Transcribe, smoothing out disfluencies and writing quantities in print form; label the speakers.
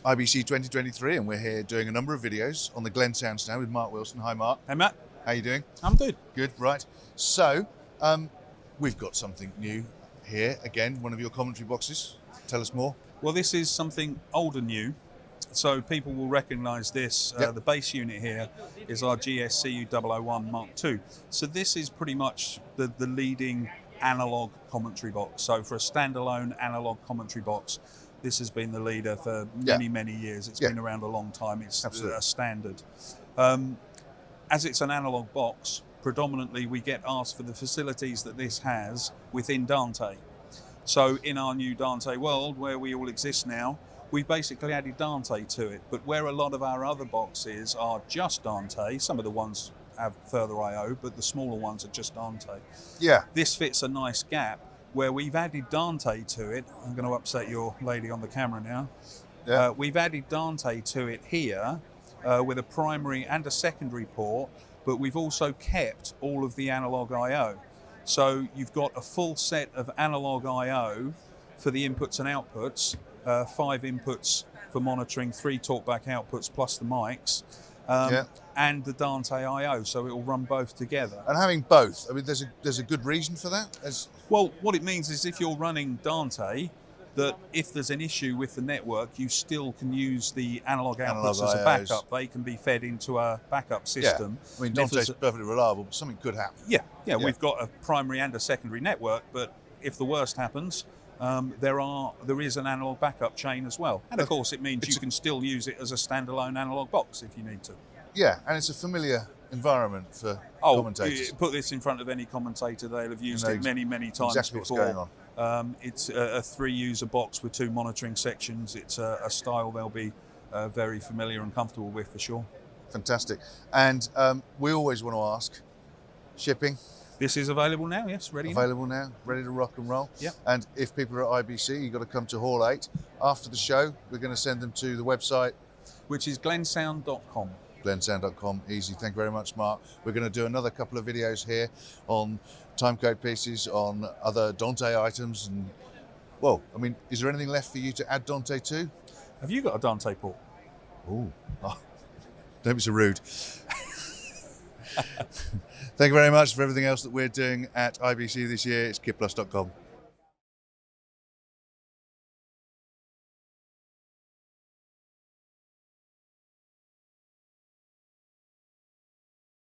Speaker 1: IBC 2023, and we're here doing a number of videos on the Glensound stand with Marc Wilson. Hi, Marc.
Speaker 2: Hey, Matt.
Speaker 1: How you doing?
Speaker 2: I'm good.
Speaker 1: Good, right. So, we've got something new here. Again, one of your commentary boxes. Tell us more.
Speaker 2: Well, this is something old and new, so people will recognise this.
Speaker 1: Yep.
Speaker 2: The base unit here is our GS-CU001 MkII. So this is pretty much the leading analog commentary box. So for a standalone analog commentary box, this has been the leader for many years. It's been around a long time. It's a standard. As it's an analog box, predominantly we get asked for the facilities that this has within Dante. So in our new Dante world, where we all exist now, we've basically added Dante to it. But where a lot of our other boxes are just Dante, some of the ones have further I/O, but the smaller ones are just Dante.
Speaker 1: Yeah.
Speaker 2: This fits a nice gap where we've added Dante to it. I'm going to upset your lady on the camera now.
Speaker 1: Yeah.
Speaker 2: We've added Dante to it here with a primary and a secondary port, but we've also kept all of the analog I/O. So you've got a full set of analog I/O for the inputs and outputs, 5 inputs for monitoring, 3 talkback outputs plus the mics, and the Dante I/O, so it will run both together.
Speaker 1: And having both, I mean, there's a good reason for that?
Speaker 2: Well, what it means is if you're running Dante, that if there's an issue with the network, you still can use the analog outputs as a backup. They can be fed into a backup system.
Speaker 1: Yeah. I mean, Dante's perfectly reliable, but something could happen.
Speaker 2: Yeah, we've got a primary and a secondary network, but if the worst happens, there is an analog backup chain as well. And of course, it means you can still use it as a standalone analog box if you need to.
Speaker 1: Yeah, and it's a familiar environment for commentators.
Speaker 2: Put this in front of any commentator, they'll have used it many times
Speaker 1: exactly
Speaker 2: before.
Speaker 1: What's going on.
Speaker 2: It's a 3-user box with 2 monitoring sections. It's a style they'll be very familiar and comfortable with for sure.
Speaker 1: Fantastic. And we always want to ask, shipping?
Speaker 2: This is available now, yes, ready to
Speaker 1: rock and roll.
Speaker 2: Yeah.
Speaker 1: And if people are at IBC, you've got to come to Hall 8. After the show, we're going to send them to the website,
Speaker 2: which is glensound.com.
Speaker 1: Glensound.com, easy. Thank you very much, Marc. We're going to do another couple of videos here on timecode pieces, on other Dante items, and well, I mean, is there anything left for you to add Dante to?
Speaker 2: Have you got a Dante port?
Speaker 1: Oh, don't be so rude. Thank you very much for everything else that we're doing at IBC this year. It's kitplus.com.